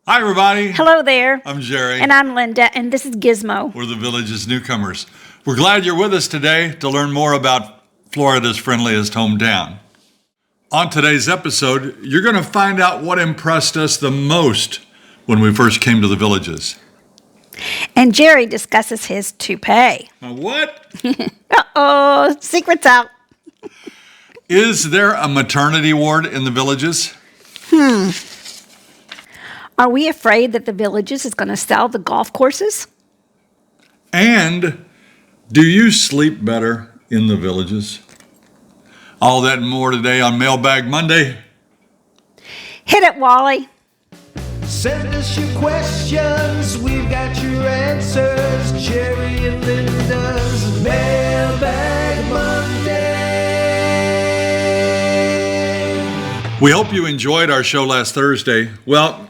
Hi, everybody. Hello there. I'm Jerry. And I'm Linda, and this is Gizmo. We're the Village's Newcomers. We're glad you're with us today to learn more about Florida's friendliest hometown. On today's episode, you're going to find out what impressed us the most when we first came to the Villages. And Jerry discusses his toupee. What? Uh-oh, secret's out. Is there a maternity ward in the Villages? Are we afraid that the Villages is going to sell the golf courses? And do you sleep better in the Villages? All that and more today on Mailbag Monday. Hit it, Wally. Send us your questions, we've got your answers. Jerry and Linda's Mailbag Monday. We hope you enjoyed our show last Thursday. Well,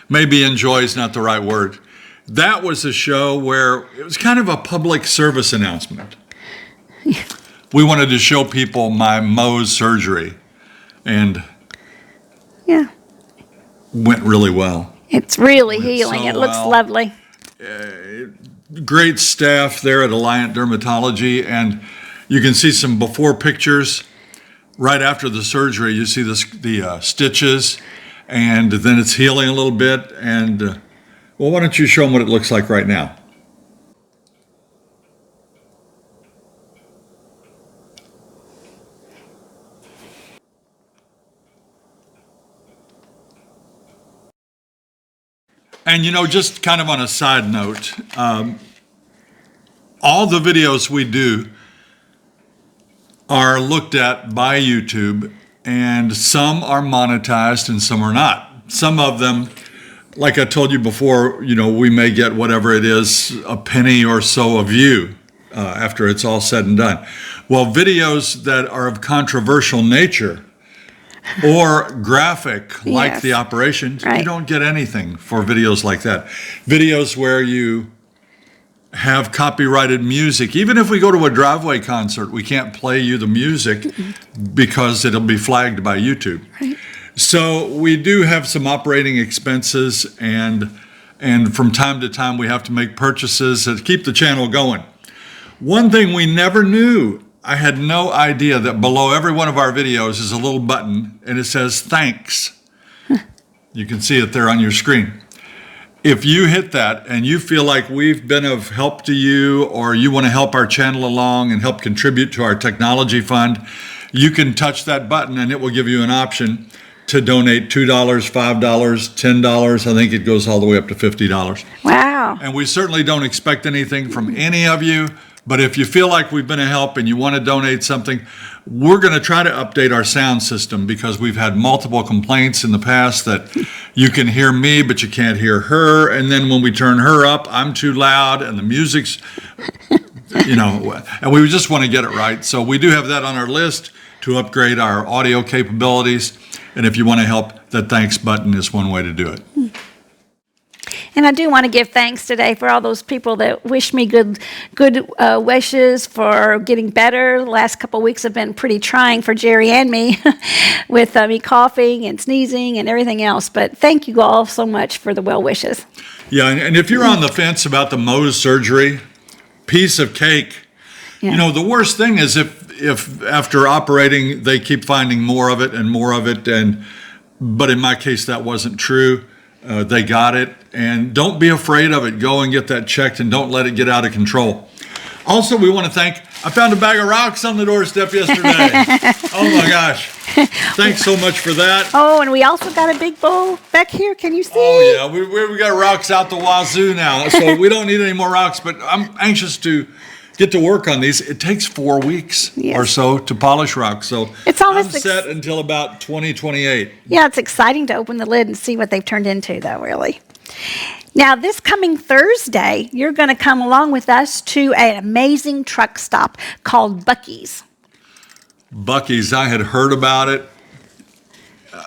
maybe enjoy is not the right word. That was a show where it was kind of a public service announcement. We wanted to show people my Mohs surgery, and Yeah, went really well. it's really Went healing. so It looks well. lovely. Great staff there at Alliant Dermatology, and you can see some before pictures. Right after the surgery, you see the stitches, and then it's healing a little bit. And well, why don't you show them what it looks like right now? And just kind of on a side note, all the videos we do are looked at by YouTube, and some are monetized and some are not. Some of them, like I told you before, we may get whatever it is, a penny or so a view after it's all said and done. Well, videos that are of controversial nature or graphic, like Yes. the operations, you Right. don't get anything for videos like that. Videos where you have copyrighted music. Even if we go to a driveway concert, we can't play you the music because it'll be flagged by YouTube. Right. So we do have some operating expenses, and from time to time we have to make purchases to keep the channel going. One thing we never knew, I had no idea that below every one of our videos is a little button, and it says thanks. You can see it there on your screen. If you hit that and you feel like we've been of help to you, or you want to help our channel along and help contribute to our technology fund, you can touch that button and it will give you an option to donate $2, $5, $10. I think it goes all the way up to $50. Wow. And we certainly don't expect anything from any of you, but if you feel like we've been a help and you want to donate something, we're going to try to update our sound system, because we've had multiple complaints in the past that you can hear me, but you can't hear her. And then when we turn her up, I'm too loud and the music's, and we just want to get it right. So we do have that on our list to upgrade our audio capabilities. And if you want to help, that thanks button is one way to do it. And I do want to give thanks today for all those people that wish me good wishes for getting better. The last couple of weeks have been pretty trying for Jerry and me with me coughing and sneezing and everything else. But thank you all so much for the well wishes. Yeah, and if you're on the fence about the Mohs surgery, piece of cake. Yeah. The worst thing is if after operating they keep finding more of it, but in my case that wasn't true. They got it, and don't be afraid of it. Go and get that checked, and don't let it get out of control. Also, we want to I found a bag of rocks on the doorstep yesterday. Oh my gosh. Thanks so much for that. Oh, and we also got a big bowl back here. Can you see? Oh yeah, we got rocks out the wazoo now, so we don't need any more rocks, but I'm anxious to get to work on these. It takes 4 weeks or so to polish rocks, so It's almost I'm set until about 2028. Yeah, it's exciting to open the lid and see what they've turned into, though, really. Now, this coming Thursday, you're going to come along with us to an amazing truck stop called Buc-ee's. Buc-ee's, I had heard about it,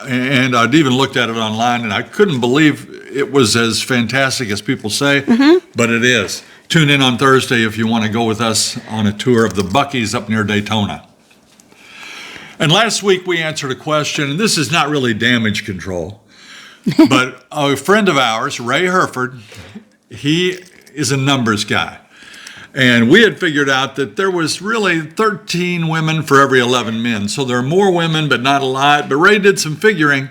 and I'd even looked at it online, and I couldn't believe it was as fantastic as people say, but it is. Tune in on Thursday if you want to go with us on a tour of the Buc-ee's up near Daytona. And last week we answered a question, and this is not really damage control, But a friend of ours, Ray Herford, he is a numbers guy. And we had figured out that there was really 13 women for every 11 men. So there are more women, but not a lot. But Ray did some figuring,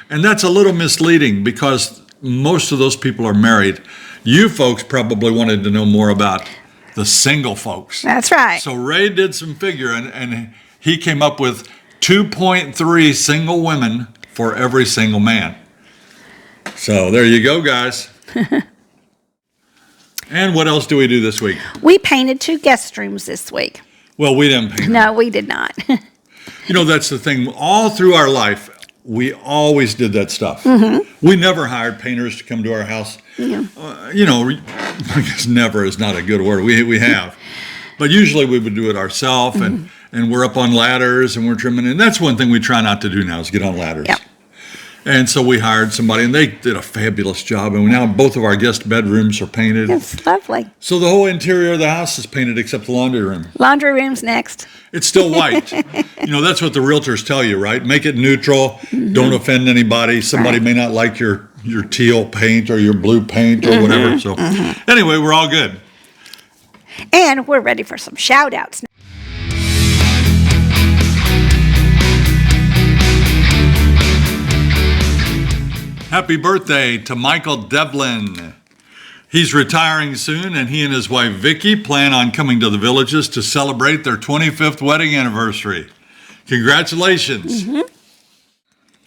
and that's a little misleading because most of those people are married. You folks probably wanted to know more about the single folks. That's right. So Ray did some figuring, and he came up with 2.3 single women for every single man. So there you go, guys. And what else do we do this week? We painted 2 guest rooms this week. Well, we didn't paint them. No, we did not. You know, that's the thing. All through our life, we always did that stuff. We never hired painters to come to our house. Yeah. You know, I guess never is not a good word. We have. But usually we would do it ourselves, and we're up on ladders, and we're trimming. And that's one thing we try not to do now is get on ladders. Yep. And so we hired somebody, and they did a fabulous job. And now both of our guest bedrooms are painted. It's lovely. So the whole interior of the house is painted except the laundry room. Laundry room's next. It's still white. You know, that's what the realtors tell you, right? Make it neutral. Don't offend anybody. Somebody may not like your teal paint or your blue paint or whatever. So anyway, we're all good. And we're ready for some shout-outs. Happy birthday to Michael Devlin. He's retiring soon, and he and his wife Vicky plan on coming to the Villages to celebrate their 25th wedding anniversary. Congratulations.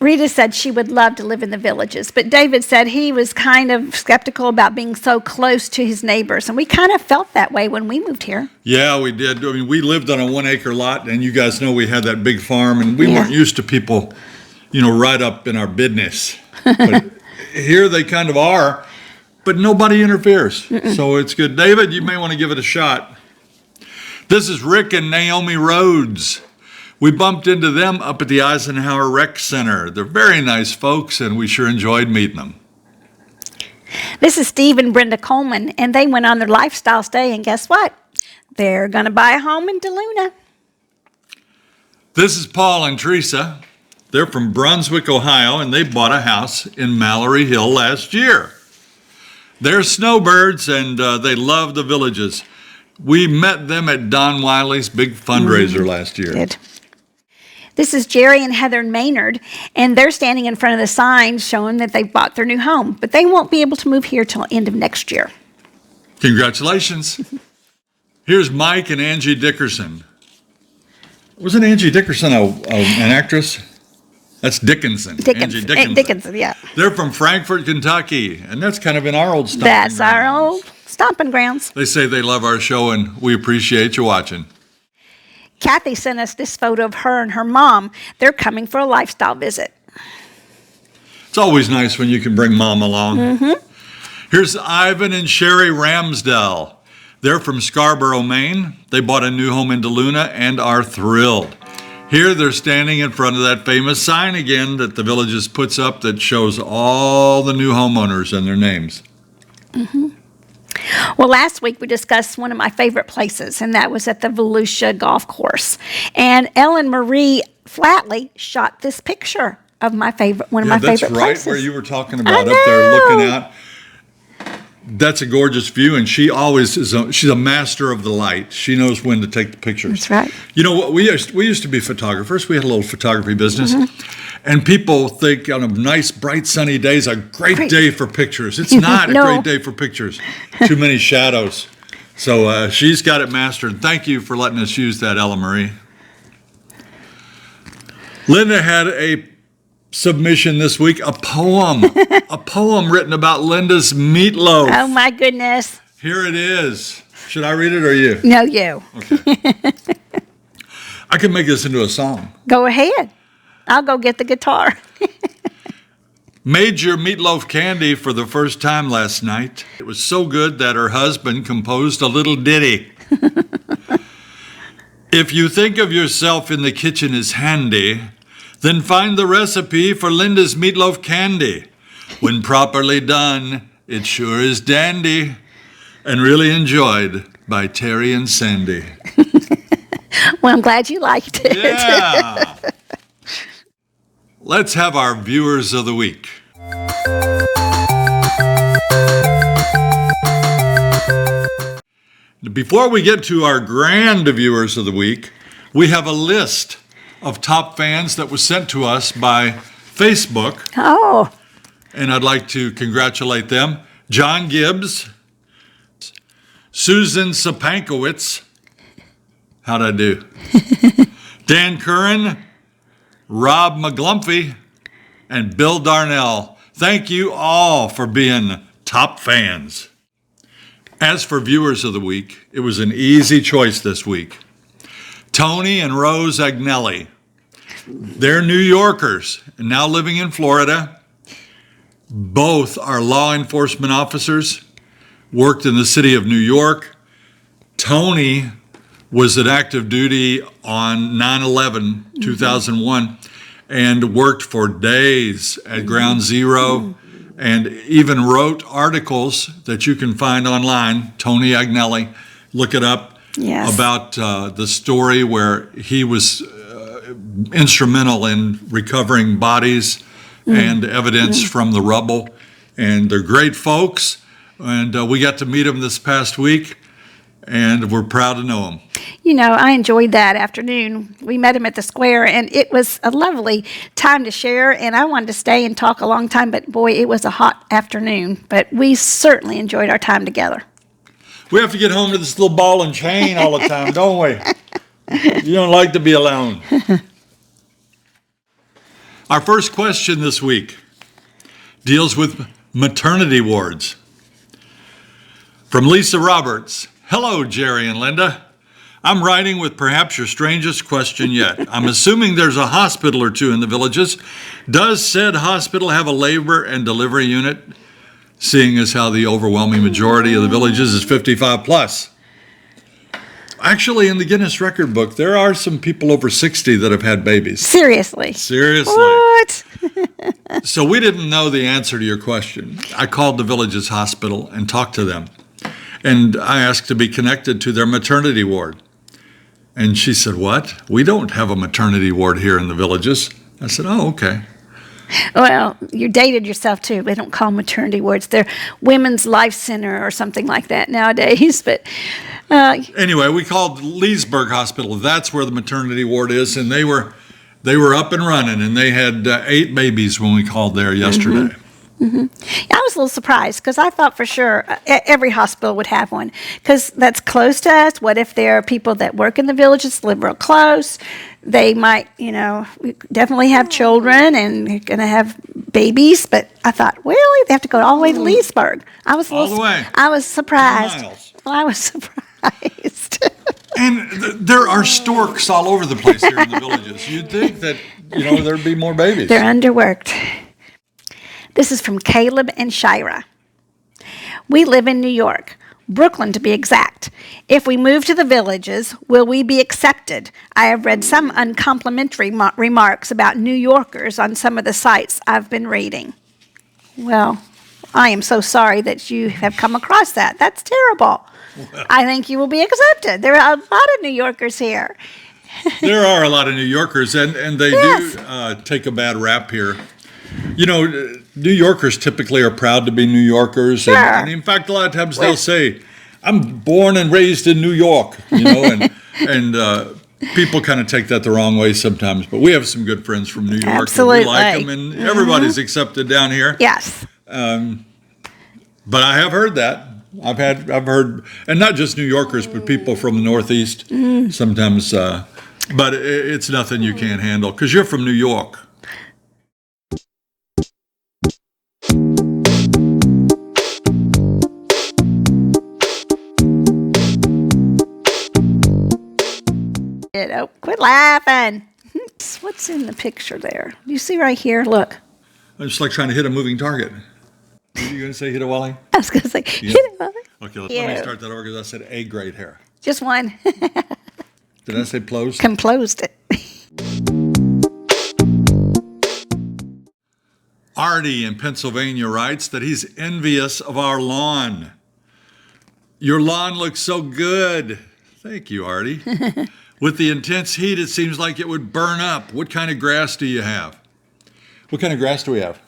Rita said she would love to live in the Villages, but David said he was kind of skeptical about being so close to his neighbors, and we kind of felt that way when we moved here. Yeah, we did. I mean, we lived on a 1-acre lot, and you guys know we had that big farm, and we weren't used to people, you know, right up in our business. But here they kind of are, but nobody interferes. So it's good. David, you may want to give it a shot. This is Rick and Naomi Rhodes. We bumped into them up at the Eisenhower Rec Center. They're very nice folks, and we sure enjoyed meeting them. This is Steve and Brenda Coleman, and they went on their lifestyle stay, and guess what? They're going to buy a home in DeLuna. This is Paul and Teresa. They're from Brunswick, Ohio, and they bought a house in Mallory Hill last year. They're snowbirds, and they love the Villages. We met them at Don Wiley's big fundraiser last year. Good. This is Jerry and Heather Maynard, and they're standing in front of the sign showing that they've bought their new home, but they won't be able to move here till end of next year. Congratulations. Here's Mike and Angie Dickerson. Wasn't Angie Dickerson an actress? That's Dickinson. Angie Dickinson. Dickinson, yeah. They're from Frankfort, Kentucky, and that's kind of in our old stomping That's grounds. our old stomping grounds. They say they love our show, and we appreciate you watching. Kathy sent us this photo of her and her mom. They're coming for a lifestyle visit. It's always nice when you can bring Mom along. Here's Ivan and Sherry Ramsdell. They're from Scarborough, Maine. They bought a new home in DeLuna and are thrilled. Here they're standing in front of that famous sign again that the Villages puts up that shows all the new homeowners and their names. Well, last week we discussed one of my favorite places, and that was at the Volusia Golf Course. And Ellen Marie Flatley shot this picture of one of my favorite places. That's right where you were talking about up there looking out. That's a gorgeous view, and she always is. She's a master of the light. She knows when to take the pictures. That's right. You know what? We used to be photographers. We had a little photography business, and people think on a nice, bright, sunny day is a great day for pictures. It's not a great day for pictures. Too many shadows. So she's got it mastered. Thank you for letting us use that, Ella Marie. Linda had a submission this week, a poem written about Linda's meatloaf. Oh, my goodness. Here it is. Should I read it or you? No, you. Okay. I can make this into a song. Go ahead. I'll go get the guitar. Made your meatloaf candy for the first time last night. It was so good that her husband composed a little ditty. If you think of yourself in the kitchen as handy, then find the recipe for Linda's meatloaf candy. When properly done, it sure is dandy. And really enjoyed by Terry and Sandy. Well, I'm glad you liked it. Yeah. Let's have our viewers of the week. Before we get to our grand viewers of the week, we have a list of top fans that was sent to us by Facebook. Oh, And I'd like to congratulate them. John Gibbs, Susan Sapankowitz, how'd I do? Dan Curran, Rob McGlumphy, and Bill Darnell. Thank you all for being top fans. As for viewers of the week, it was an easy choice this week. Tony and Rose Agnelli. They're New Yorkers and now living in Florida. Both are law enforcement officers, worked in the city of New York. Tony was at active duty on 9/11, 2001, and worked for days at Ground Zero, and even wrote articles that you can find online. Tony Agnelli, look it up, yes. about the story where he was instrumental in recovering bodies and evidence from the rubble. And they're great folks, and we got to meet them this past week, and we're proud to know them. You know, I enjoyed that afternoon. We met him at the square, and it was a lovely time to share, and I wanted to stay and talk a long time, but boy, it was a hot afternoon. But we certainly enjoyed our time together. We have to get home to this little ball and chain all the time, don't we? You don't like to be alone. Our first question this week deals with maternity wards. From Lisa Roberts. Hello, Jerry and Linda. I'm writing with perhaps your strangest question yet. I'm assuming there's a hospital or two in the villages. Does said hospital have a labor and delivery unit, seeing as how the overwhelming majority of the villages is 55 plus? Actually, in the Guinness Record book, there are some people over 60 that have had babies. Seriously. Seriously. What? So we didn't know the answer to your question. I called the village's hospital and talked to them. And I asked to be connected to their maternity ward. And she said, what? We don't have a maternity ward here in the villages. I said, oh, okay. Well, you dated yourself too. They don't call maternity wards. They're Women's Life Center or something like that nowadays. But anyway, we called Leesburg Hospital. That's where the maternity ward is. And they were up and running. And they had 8 babies when we called there yesterday. Mm-hmm. I was a little surprised because I thought for sure every hospital would have one because that's close to us. What if there are people that work in the villages, live real close? They might, definitely have children and going to have babies. But I thought, really? They have to go all the way to Leesburg. I was I was surprised. 2 miles. Well, I was surprised. And there are storks all over the place here in the villages. You'd think that, there'd be more babies. They're underworked. This is from Caleb and Shira. We live in New York, Brooklyn to be exact. If we move to the villages, will we be accepted? I have read some uncomplimentary remarks about New Yorkers on some of the sites I've been reading. Well, I am so sorry that you have come across that. That's terrible. Well, I think you will be accepted. There are a lot of New Yorkers here. There are a lot of New Yorkers, and they do take a bad rap here. New Yorkers typically are proud to be New Yorkers. Sure. And in fact, a lot of times they'll say, I'm born and raised in New York, and people kind of take that the wrong way sometimes. But we have some good friends from New York. Absolutely. And we like them, and everybody's accepted down here. Yes. But I have heard that. I've heard, and not just New Yorkers, but people from the Northeast sometimes. But it's nothing you can't handle because you're from New York. Oh, quit laughing. What's in the picture there? You see right here? Look. I'm just like trying to hit a moving target. What are you going to say, hit a Wally? I was going to say, hit a Wally. Okay, let me start that over because I said a great hair. Just one. Did I say closed? Closed it. Artie in Pennsylvania writes that he's envious of our lawn. Your lawn looks so good. Thank you, Artie. With the intense heat, it seems like it would burn up. What kind of grass do you have? What kind of grass do we have?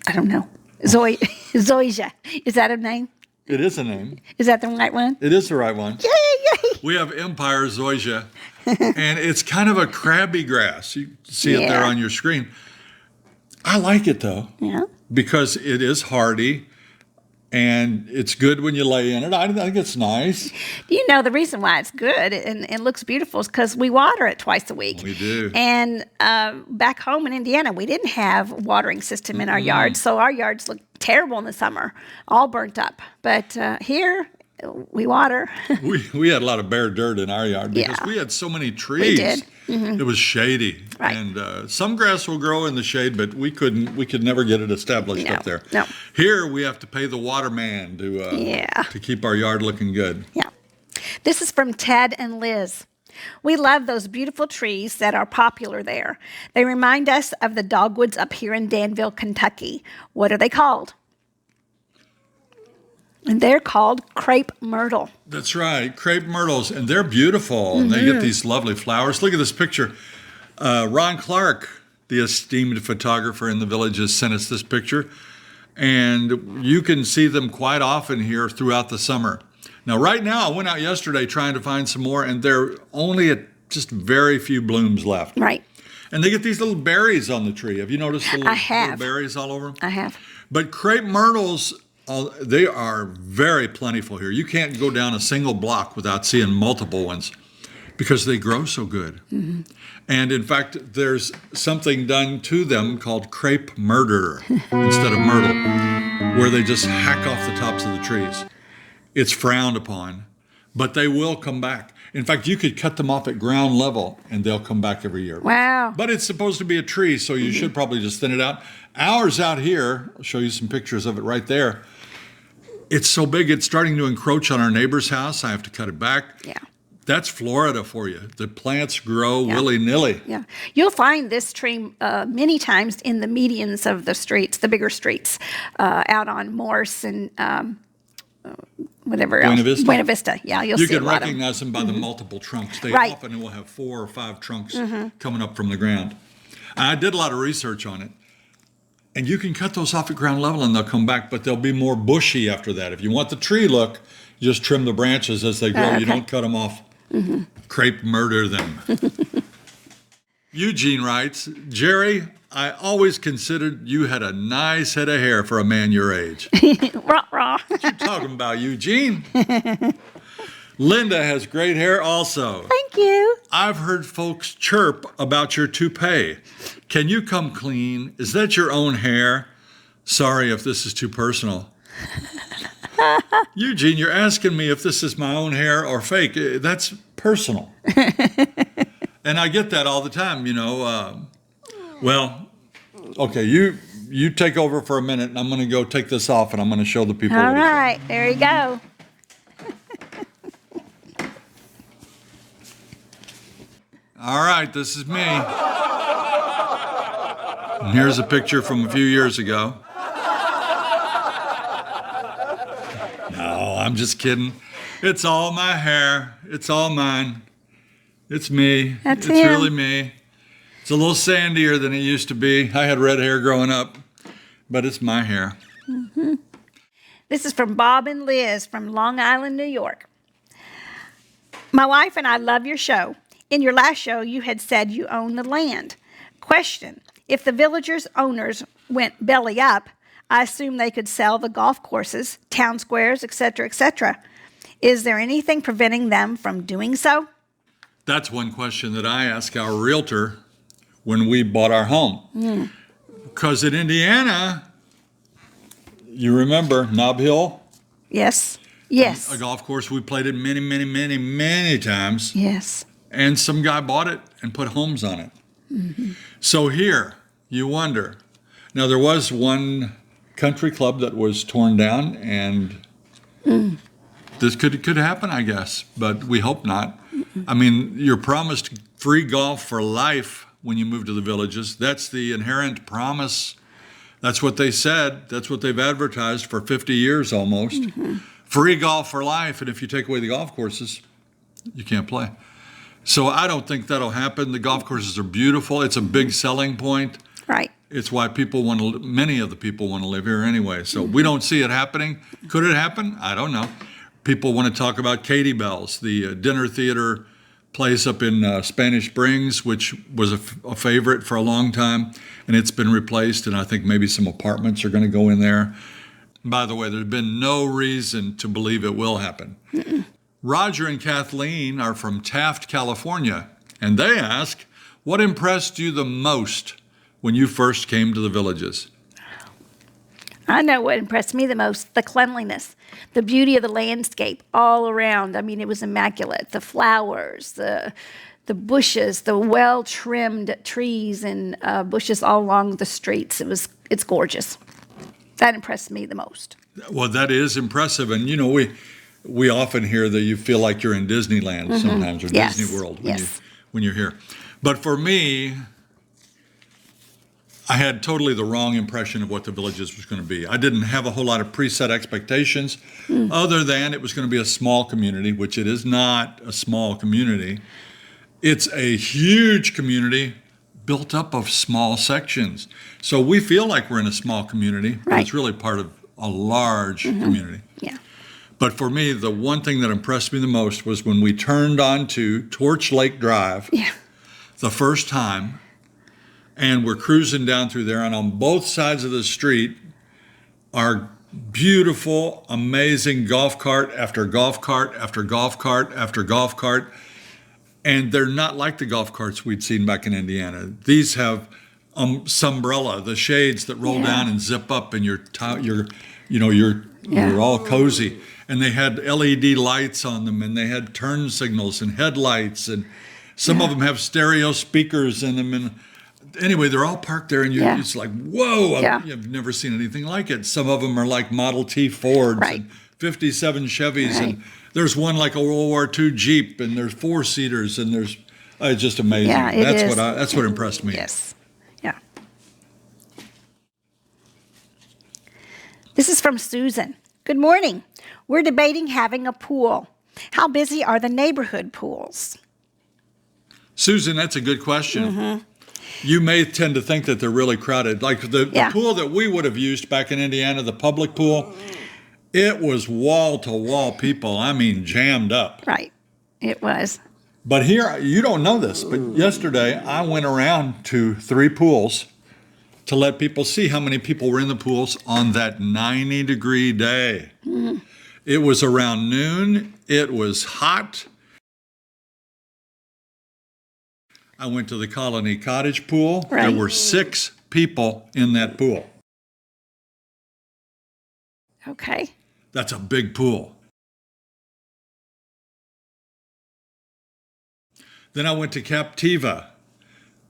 I don't know. Zoysia. Is that a name? It is a name. Is that the right one? It is the right one. Yay! We have Empire Zoysia, and it's kind of a crabby grass. You see it there Yeah. on your screen. I like it, though, Yeah. because it is hardy, and it's good when you lay in it. I think it's nice. You know, the reason why it's good and looks beautiful is because we water it twice a week. We do. And back home in Indiana, we didn't have a watering system in our yard, so our yards look terrible in the summer, all burnt up. But here, we water. We had a lot of bare dirt in our yard because Yeah. we had so many trees. We did. It was shady. Right. And some grass will grow in the shade, but we could never get it established up there. No. Here we have to pay the waterman to keep our yard looking good. Yeah. This is from Ted and Liz. We love those beautiful trees that are popular there. They remind us of the dogwoods up here in Danville, Kentucky. What are they called? And they're called crepe myrtle. That's right, crepe myrtles, and they're beautiful, and they get these lovely flowers. Look at this picture. Ron Clark, the esteemed photographer in the village, has sent us this picture, and you can see them quite often here throughout the summer. Now, right now, I went out yesterday trying to find some more, and there are only just very few blooms left. Right. And they get these little berries on the tree. Have you noticed the little berries all over them? I have. But crepe myrtles, they are very plentiful here. You can't go down a single block without seeing multiple ones because they grow so good. Mm-hmm. And in fact, there's something done to them called crepe murder instead of myrtle, where they just hack off the tops of the trees. It's frowned upon, but they will come back. In fact, you could cut them off at ground level and they'll come back every year. Wow. But it's supposed to be a tree, so you should probably just thin it out. Ours out here, I'll show you some pictures of it right there. It's so big, it's starting to encroach on our neighbor's house. I have to cut it back. Yeah. That's Florida for you. The plants grow willy-nilly. Yeah. You'll find this tree many times in the medians of the streets, the bigger streets, out on Morse and whatever Buena else. Vista? Buena Vista. Yeah, you'll You see a can lot of them. recognize them by the multiple trunks. They Right. often will have 4 or 5 trunks coming up from the ground. I did a lot of research on it. And you can cut those off at ground level and they'll come back, but they'll be more bushy after that. If you want the tree look, you just trim the branches as they grow. Okay. You don't cut them off. Crepe murder them. Eugene writes, Jerry, I always considered you had a nice head of hair for a man your age. Rah, rah. What you talking about, Eugene? Linda has great hair also. Thank you. I've heard folks chirp about your toupee. Can you come clean? Is that your own hair? Sorry if this is too personal. Eugene, you're asking me if this is my own hair or fake. That's personal. And I get that all the time, you know. Well, okay, you take over for a minute, and I'm going to go take this off, and I'm going to show the people. All what it is. right, there you go. All right, this is me. And here's a picture from a few years ago. No, I'm just kidding. It's all my hair. It's all mine. It's me. That's it's him. really me. It's a little sandier than it used to be. I had red hair growing up, but it's my hair. Mm-hmm. This is from Bob and Liz from Long Island, New York. My wife and I love your show. In your last show, you had said you own the land. Question, if the villagers' owners went belly up, I assume they could sell the golf courses, town squares, etc., etc. Is there anything preventing them from doing so? That's one question that I asked our realtor when we bought our home. Because in Indiana, you remember Nob Hill? Yes. Yes. A golf course we played it many, many, many, many times. Yes. And some guy bought it and put homes on it. Mm-hmm. So here, you wonder. Now, there was one country club that was torn down, and this could happen, I guess, but we hope not. Mm-hmm. I mean, you're promised free golf for life when you move to the villages. That's the inherent promise. That's what they said. That's what they've advertised for 50 years almost. Mm-hmm. Free golf for life, and if you take away the golf courses, you can't play. So I don't think that'll happen. The golf courses are beautiful. It's a big selling point. Right. It's why many of the people want to live here anyway. So we don't see it happening. Could it happen? I don't know. People want to talk about Katie Bell's, the dinner theater place up in Spanish Springs, which was a favorite for a long time, and it's been replaced, and I think maybe some apartments are going to go in there. By the way, there's been no reason to believe it will happen. Roger and Kathleen are from Taft, California, and they ask, what impressed you the most when you first came to the Villages? I know what impressed me the most, the cleanliness, the beauty of the landscape all around. I mean, it was immaculate. The flowers, the bushes, the well-trimmed trees and bushes all along the streets. It's gorgeous. That impressed me the most. Well, that is impressive. And, you know, we often hear that you feel like you're in Disneyland sometimes, or Yes. Disney World Yes. when you're here. But for me, I had totally the wrong impression of what the Villages was going to be. I didn't have a whole lot of preset expectations other than it was going to be a small community, which it is not a small community. It's a huge community built up of small sections. So we feel like we're in a small community, but Right. it's really part of a large community. Yeah. But for me, the one thing that impressed me the most was when we turned onto Torch Lake Drive Yeah. the first time, and we're cruising down through there, and on both sides of the street are beautiful, amazing golf cart after golf cart after golf cart after golf cart, and they're not like the golf carts we'd seen back in Indiana. These have Sunbrella, the shades that roll down and zip up, and you're all cozy. And they had LED lights on them, and they had turn signals and headlights, and some of them have stereo speakers in them. And anyway, they're all parked there, and it's like, whoa, Yeah. I've never seen anything like it. Some of them are like Model T Fords Right. and 57 Chevys, Right. and there's one like a World War II Jeep, and there's four-seaters, and there's it's just amazing. Yeah, it is. That's what impressed me. Yes. Yeah. This is from Susan. Good morning. We're debating having a pool. How busy are the neighborhood pools? Susan, that's a good question. You may tend to think that they're really crowded. Like the pool that we would have used back in Indiana, the public pool, it was wall-to-wall people. I mean, jammed up. Right. It was. But here, you don't know this, but yesterday I went around to 3 pools to let people see how many people were in the pools on that 90-degree day. It was around noon. It was hot. I went to the Colony Cottage pool. Right. There were 6 people in that pool. Okay. That's a big pool. Then I went to Captiva,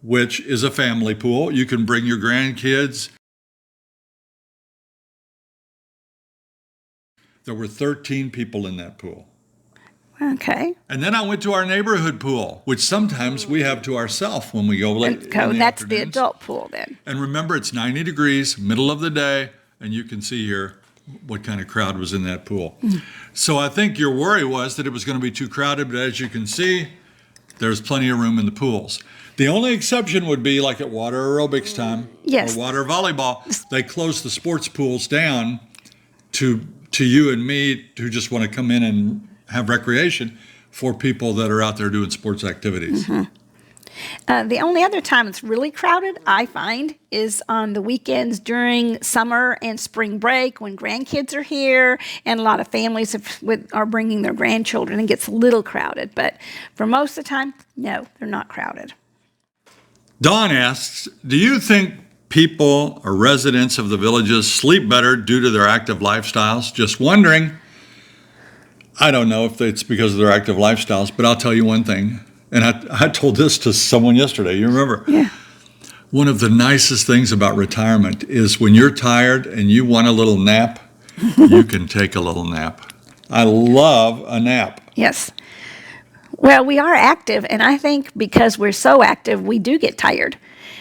which is a family pool. You can bring your grandkids. There were 13 people in that pool. Okay. And then I went to our neighborhood pool, which sometimes we have to ourselves when we go late. in the That's the afternoons. adult pool then. And remember, it's 90 degrees, middle of the day, and you can see here what kind of crowd was in that pool. So I think your worry was that it was going to be too crowded, but as you can see, there's plenty of room in the pools. The only exception would be like at water aerobics time Yes. or water volleyball. They close the sports pools down to you and me who just want to come in and have recreation for people that are out there doing sports activities. The only other time it's really crowded, I find, is on the weekends during summer and spring break when grandkids are here and a lot of families are bringing their grandchildren. It gets a little crowded, but for most of the time, no, they're not crowded. Dawn asks, do you think people or residents of the Villages sleep better due to their active lifestyles? Just wondering. I don't know if it's because of their active lifestyles, but I'll tell you one thing. And I told this to someone yesterday, you remember? Yeah. One of the nicest things about retirement is when you're tired and you want a little nap, you can take a little nap. I love a nap. Yes. Well, we are active, and I think because we're so active, we do get tired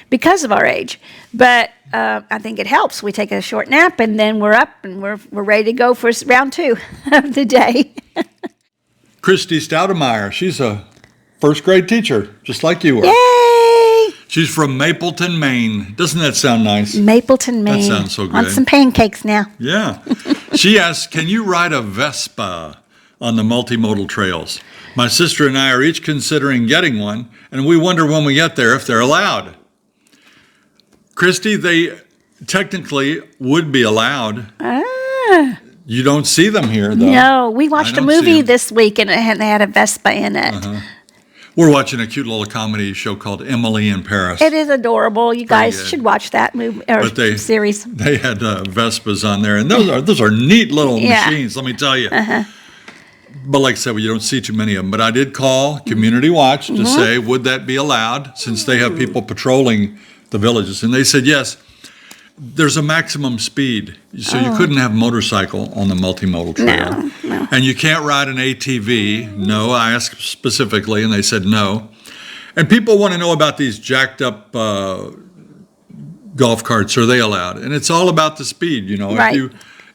because of our age. But I think it helps. We take a short nap, and then we're up, and we're ready to go for round 2 of the day. Christy Stoudemeyer, she's a first grade teacher, just like you were. Yay! She's from Mapleton, Maine. Doesn't that sound nice? Mapleton, Maine. That sounds so good. Want some pancakes now. Yeah. She asks, can you ride a Vespa on the multimodal trails? My sister and I are each considering getting one, and we wonder when we get there if they're allowed. Christy, they technically would be allowed. You don't see them here, though. No, we watched a don't see movie 'em. this week, and they had a Vespa in it. We're watching a cute little comedy show called Emily in Paris. It is adorable. You guys good. should watch that movie or But series. They had Vespas on there, and those are neat little Yeah. machines, let me tell you. But like I said, you don't see too many of them. But I did call Community Watch to say, would that be allowed, since they have people patrolling the villages? And they said, yes, there's a maximum speed. So you couldn't have a motorcycle on the multimodal trail. No. And you can't ride an ATV. No, I asked specifically, and they said no. And people want to know about these jacked up golf carts. Are they allowed? And it's all about the speed. You know, Right.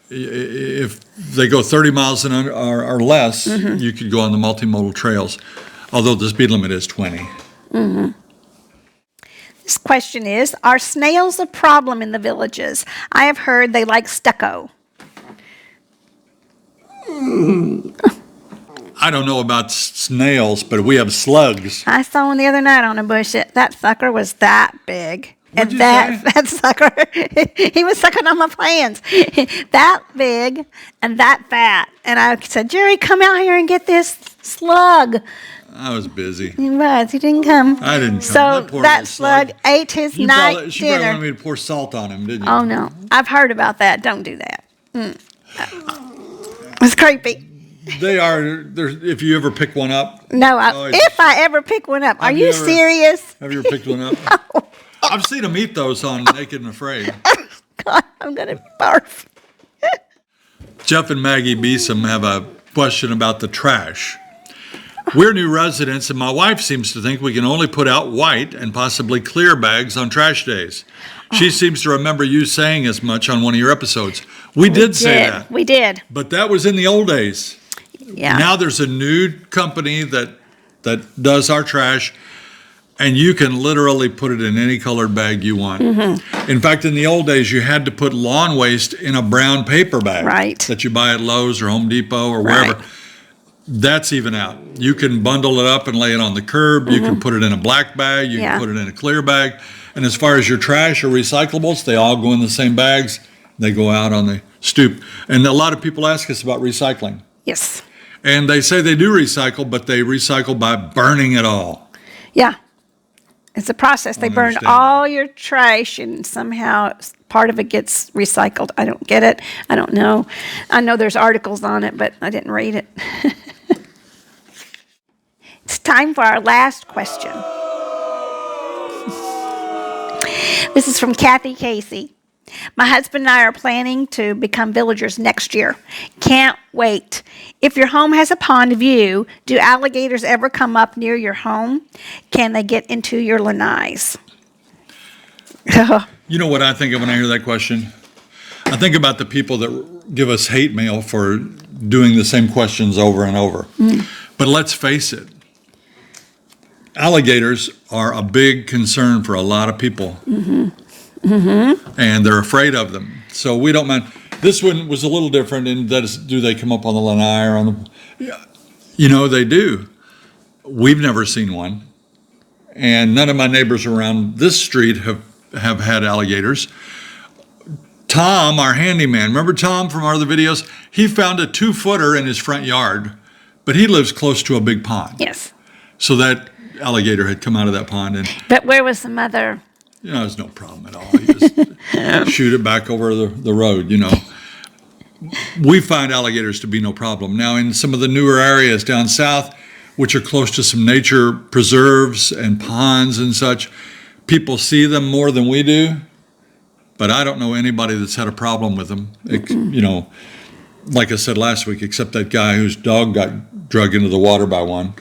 if they go 30 miles an hour or less, you could go on the multimodal trails, although the speed limit is 20. This question is, are snails a problem in the villages? I have heard they like stucco. I don't know about snails, but we have slugs. I saw one the other night on a bush. That sucker was that big. What'd And you that sucker, he was sucking on my plants. That big and that fat. And I said, Jerry, come out here and get this slug. I was busy. He was. He didn't come. I didn't come. So poor that little slug ate his You night probably, she probably dinner. wanted me to pour salt on him, didn't you? Oh, no. I've heard about that. Don't do that. It's creepy. They are, if you ever pick one up. No, Oh, if I ever pick one up. Are Have you you ever- serious? Have you ever picked one up? I've seen them eat those on Naked and Afraid. God, I'm going to barf. Jeff and Maggie Beeson have a question about the trash. We're new residents, and my wife seems to think we can only put out white and possibly clear bags on trash days. She seems to remember you saying as much on one of your episodes. We did say that, We did. but that was in the old days. Yeah. Now there's a new company that does our trash, and you can literally put it in any colored bag you want. In fact, in the old days, you had to put lawn waste in a brown paper bag Right. that you buy at Lowe's or Home Depot or wherever. Right. That's even out. You can bundle it up and lay it on the curb. You can put it in a black bag. You Yeah. can put it in a clear bag. And as far as your trash or recyclables, they all go in the same bags. They go out on the stoop. And a lot of people ask us about recycling. Yes. And they say they do recycle, but they recycle by burning it all. Yeah. It's a process. They burn understand. all your trash and somehow part of it gets recycled. I don't get it. I don't know. I know there's articles on it, but I didn't read it. It's time for our last question. This is from Kathy Casey. My husband and I are planning to become villagers next year. Can't wait. If your home has a pond view, do alligators ever come up near your home? Can they get into your lanais? You know what I think of when I hear that question? I think about the people that give us hate mail for doing the same questions over and over. But let's face it, alligators are a big concern for a lot of people. And they're afraid of them. So we don't mind. This one was a little different in that do they come up on the lanai or on the... Yeah, you know, they do. We've never seen one. And none of my neighbors around this street have had alligators. Tom, our handyman, remember Tom from our other videos? He found a 2-footer in his front yard, but he lives close to a big pond. Yes. So that alligator had come out of that pond, and But where was the mother? you know, there's no problem at all. You just shoot it back over the road, you know. We find alligators to be no problem. Now, in some of the newer areas down south, which are close to some nature preserves and ponds and such, people see them more than we do. But I don't know anybody that's had a problem with them, you know, like I said last week, except that guy whose dog got drug into the water by one.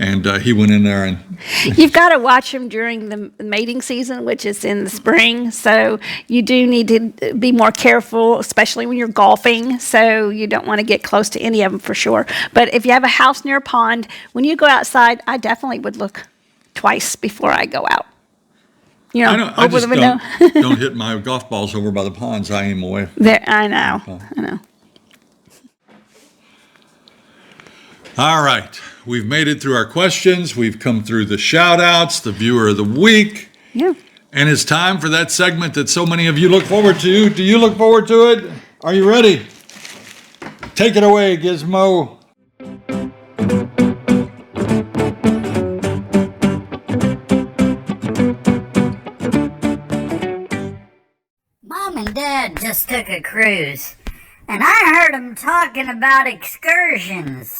And he went in there and... You've got to watch them during the mating season, which is in the spring. So you do need to be more careful, especially when you're golfing. So you don't want to get close to any of them for sure. But if you have a house near a pond, when you go outside, I definitely would look twice before I go out. You know, I know. I over just the window. don't hit my golf balls over by the ponds. I aim away. There, I know. I know. All right. We've made it through our questions. We've come through the shout outs, the viewer of the week. Yeah. And it's time for that segment that so many of you look forward to. Do you look forward to it? Are you ready? Take it away, Gizmo. Mom and Dad just took a cruise, and I heard them talking about excursions.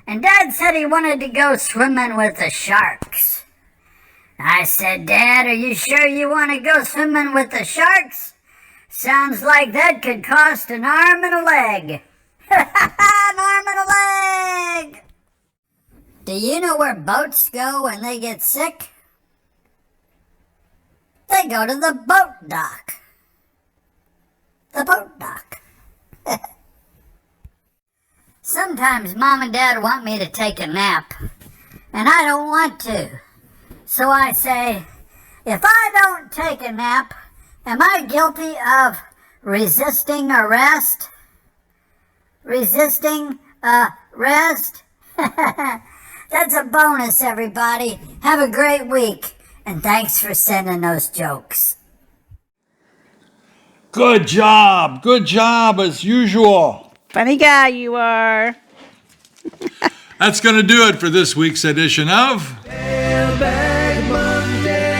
And Dad said he wanted to go swimming with the sharks. I said, Dad, are you sure you want to go swimming with the sharks? Sounds like that could cost an arm and a leg. An arm and a leg! Do you know where boats go when they get sick? They go to the boat dock. The boat dock. Sometimes Mom and Dad want me to take a nap, and I don't want to. So I say, if I don't take a nap, am I guilty of resisting arrest? Resisting arrest? That's a bonus, everybody. Have a great week, and thanks for sending those jokes. Good job. Good job, as usual. Funny guy you are. That's going to do it for this week's edition of Mailbag Monday.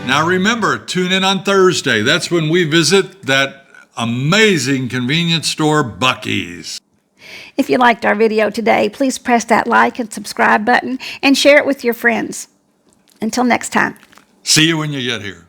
Now remember, tune in on Thursday. That's when we visit that amazing convenience store, Buc-ee's. If you liked our video today, please press that like and subscribe button and share it with your friends. Until next time. See you when you get here.